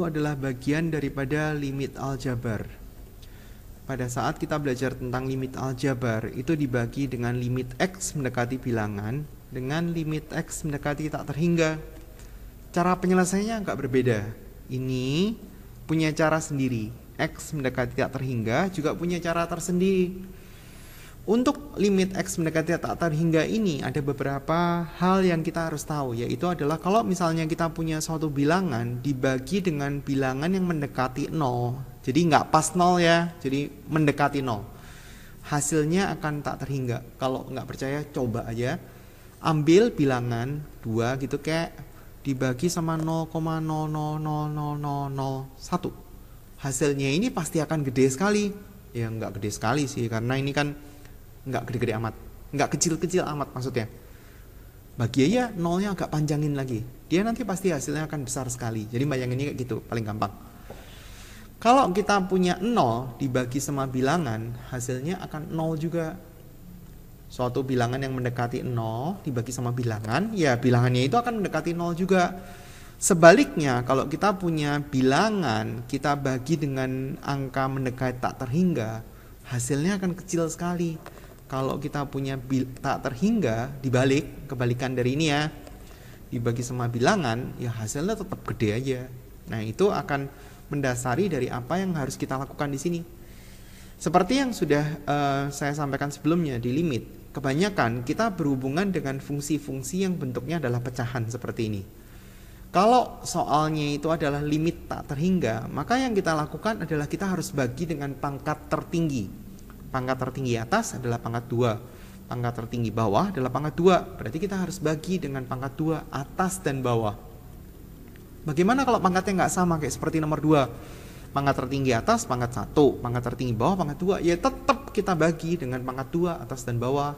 itu adalah bagian daripada limit aljabar. Pada saat kita belajar tentang limit aljabar, itu dibagi dengan limit X mendekati bilangan dengan limit X mendekati tak terhingga. Cara penyelesaiannya agak berbeda. Ini punya cara sendiri. X mendekati tak terhingga juga punya cara tersendiri. Untuk limit X mendekati tak terhingga ini ada beberapa hal yang kita harus tahu, yaitu adalah kalau misalnya kita punya suatu bilangan dibagi dengan bilangan yang mendekati 0, jadi nggak pas 0 ya, jadi mendekati 0, hasilnya akan tak terhingga. Kalau nggak percaya coba aja ambil bilangan 2 gitu, kayak dibagi sama 0,000001, hasilnya ini pasti akan gede sekali. Ya nggak gede sekali sih, karena ini kan nggak gede-gede amat, nggak kecil-kecil amat maksudnya. Bagi aja nolnya agak panjangin lagi, dia nanti pasti hasilnya akan besar sekali. Jadi bayanginnya kayak gitu, paling gampang. Kalau kita punya 0 dibagi sama bilangan, hasilnya akan 0 juga. Suatu bilangan yang mendekati 0 dibagi sama bilangan, ya bilangannya itu akan mendekati 0 juga. Sebaliknya, kalau kita punya bilangan, kita bagi dengan angka mendekati tak terhingga, hasilnya akan kecil sekali. Kalau kita punya tak terhingga, kebalikan dari ini ya, dibagi sama bilangan, ya hasilnya tetap gede aja. Nah, itu akan mendasari dari apa yang harus kita lakukan di sini. Seperti yang sudah saya sampaikan sebelumnya di limit, kebanyakan kita berhubungan dengan fungsi-fungsi yang bentuknya adalah pecahan seperti ini. Kalau soalnya itu adalah limit tak terhingga, maka yang kita lakukan adalah kita harus bagi dengan pangkat tertinggi. Pangkat tertinggi atas adalah pangkat 2, pangkat tertinggi bawah adalah pangkat 2. Berarti kita harus bagi dengan pangkat 2, atas dan bawah. Bagaimana kalau pangkatnya nggak sama, kayak seperti nomor 2, pangkat tertinggi atas pangkat 1, pangkat tertinggi bawah pangkat 2, ya tetap kita bagi dengan pangkat 2, atas dan bawah.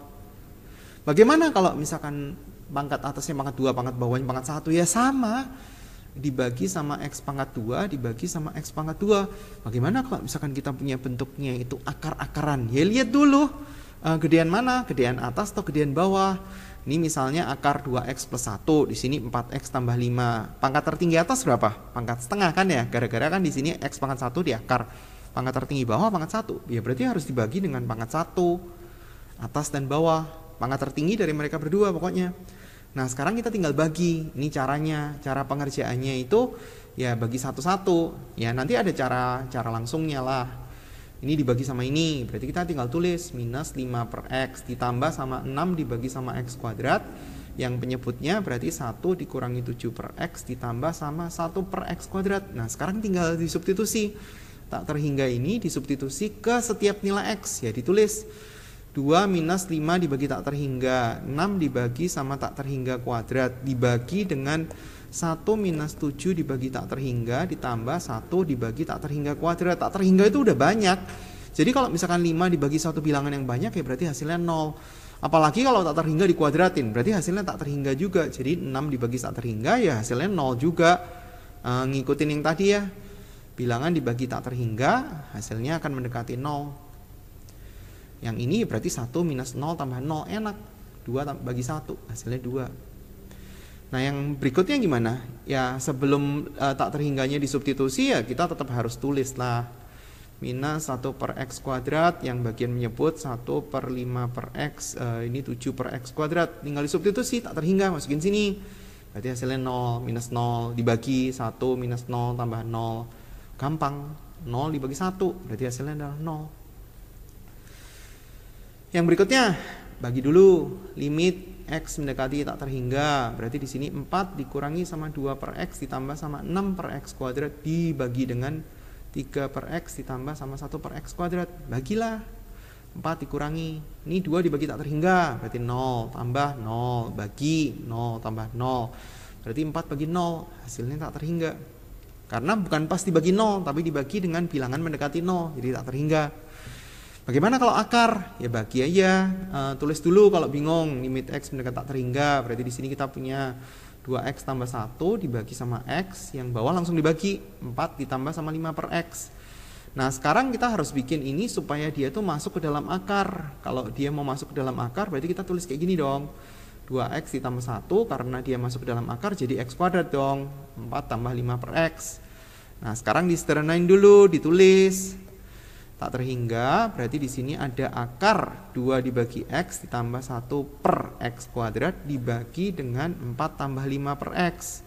Bagaimana kalau misalkan pangkat atasnya pangkat 2, pangkat bawahnya pangkat 1, ya sama, dibagi sama X pangkat 2 dibagi sama X pangkat 2. Bagaimana kalau misalkan kita punya bentuknya itu akar-akaran? Ya lihat dulu gedean mana, gedean atas atau gedean bawah. Ini misalnya akar 2X plus 1, di sini 4X tambah 5. Pangkat tertinggi atas berapa? Pangkat setengah kan ya, gara-gara kan di sini X pangkat 1 di akar. Pangkat tertinggi bawah pangkat 1, ya berarti harus dibagi dengan pangkat 1, atas dan bawah. Pangkat tertinggi dari mereka berdua pokoknya. Nah, sekarang kita tinggal bagi. Ini caranya, cara pengerjaannya itu ya bagi satu-satu. Ya nanti ada cara langsungnya lah. Ini dibagi sama ini, berarti kita tinggal tulis minus 5 per X ditambah sama 6 dibagi sama X kuadrat. Yang penyebutnya berarti 1 dikurangi 7 per X ditambah sama 1 per X kuadrat. Nah, sekarang tinggal disubstitusi. Tak terhingga ini disubstitusi ke setiap nilai X. Ya ditulis 2 minus 5 dibagi tak terhingga, 6 dibagi sama tak terhingga kuadrat, dibagi dengan 1 minus 7 dibagi tak terhingga, ditambah 1 dibagi tak terhingga kuadrat. Tak terhingga itu udah banyak. Jadi kalau misalkan 5 dibagi suatu bilangan yang banyak, ya berarti hasilnya 0. Apalagi kalau tak terhingga dikuadratin, berarti hasilnya tak terhingga juga. Jadi 6 dibagi tak terhingga, ya hasilnya 0 juga. Ngikutin yang tadi ya, bilangan dibagi tak terhingga, hasilnya akan mendekati 0. Yang ini berarti 1 minus 0 tambah 0, enak. 2 bagi 1, hasilnya 2. Nah, yang berikutnya gimana? Ya sebelum tak terhingganya disubstitusi, ya kita tetap harus tulis lah. Minus 1 per X kuadrat, yang bagian menyebut 1 per 5 per X, ini 7 per X kuadrat. Tinggal disubstitusi, tak terhingga, masukin sini. Berarti hasilnya 0, minus 0, dibagi 1 minus 0 tambah 0. Gampang, 0 dibagi 1, berarti hasilnya adalah 0. Yang berikutnya, bagi dulu limit X mendekati tak terhingga. Berarti di sini 4 dikurangi sama 2 per X ditambah sama 6 per X kuadrat dibagi dengan 3 per X ditambah sama 1 per X kuadrat. Bagilah, 4 dikurangi, ini 2 dibagi tak terhingga, berarti 0 tambah 0, bagi 0 tambah 0, berarti 4 bagi 0, hasilnya tak terhingga. Karena bukan pas dibagi 0, tapi dibagi dengan bilangan mendekati 0, jadi tak terhingga. Bagaimana kalau akar? Ya bagi aja, tulis dulu kalau bingung, limit X mendekati tak terhingga, berarti di sini kita punya 2X tambah 1 dibagi sama X, yang bawah langsung dibagi, 4 ditambah sama 5 per X. Nah sekarang kita harus bikin ini supaya dia tuh masuk ke dalam akar. Kalau dia mau masuk ke dalam akar, berarti kita tulis kayak gini dong, 2X ditambah 1, karena dia masuk ke dalam akar jadi X kuadrat dong, 4 tambah 5 per X. Nah, sekarang disederhanain dulu, ditulis. Tak terhingga, berarti di sini ada akar 2 dibagi X ditambah 1 per X kuadrat dibagi dengan 4 tambah 5 per X.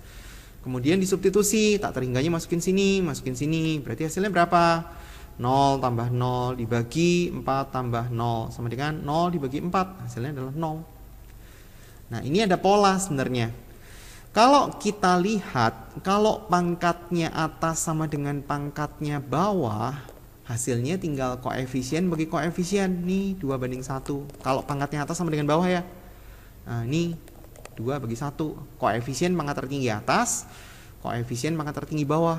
Kemudian disubstitusi, tak terhingganya masukin sini. Berarti hasilnya berapa? 0 tambah 0 dibagi 4 tambah 0 sama dengan 0 dibagi 4. Hasilnya adalah 0. Nah, ini ada pola sebenarnya. Kalau kita lihat, kalau pangkatnya atas sama dengan pangkatnya bawah, hasilnya tinggal koefisien bagi koefisien. Nih 2 banding 1. Kalau pangkatnya atas sama dengan bawah ya. Nah, ini 2 bagi 1. Koefisien pangkat tertinggi atas, koefisien pangkat tertinggi bawah.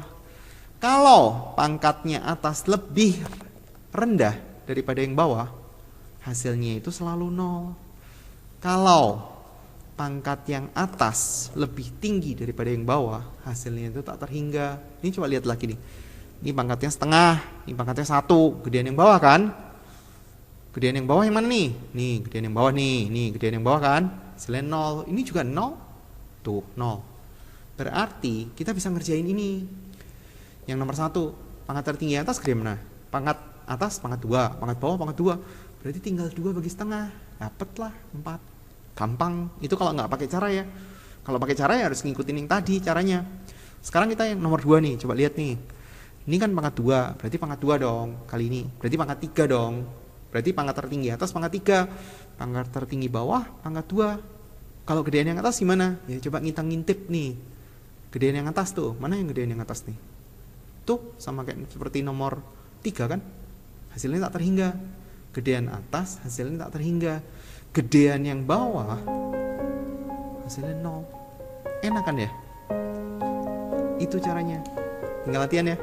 Kalau pangkatnya atas lebih rendah daripada yang bawah, hasilnya itu selalu 0. Kalau pangkat yang atas lebih tinggi daripada yang bawah, hasilnya itu tak terhingga. Ini coba lihat lagi nih. Ini pangkatnya setengah, ini pangkatnya 1. Gedean yang bawah kan? Gedean yang bawah yang mana nih? Nih, gedean yang bawah nih. Nih, gedean yang bawah kan? Hasilnya 0. Ini juga 0. Tuh, 0. Berarti kita bisa ngerjain ini. Yang nomor 1, pangkat tertinggi atas gedean mana? Pangkat atas pangkat 2, pangkat bawah pangkat 2. Berarti tinggal 2 bagi setengah. Dapatlah 4. Gampang. Itu kalau nggak pakai cara ya. Kalau pakai cara ya harus ngikutin yang tadi caranya. Sekarang kita yang nomor 2 nih. Coba lihat nih. Ini kan pangkat 2, berarti pangkat 2 dong kali ini. Berarti pangkat 3 dong. Berarti pangkat tertinggi atas pangkat 3. Pangkat tertinggi bawah pangkat 2. Kalau gedean yang atas gimana? Ya coba ngintip nih. Gedean yang atas tuh. Mana yang gedean yang atas nih? Tuh sama kayak seperti nomor 3 kan? Hasilnya tak terhingga. Gedean atas hasilnya tak terhingga. Gedean yang bawah hasilnya 0. Enak kan ya? Itu caranya. Tinggal latihan ya.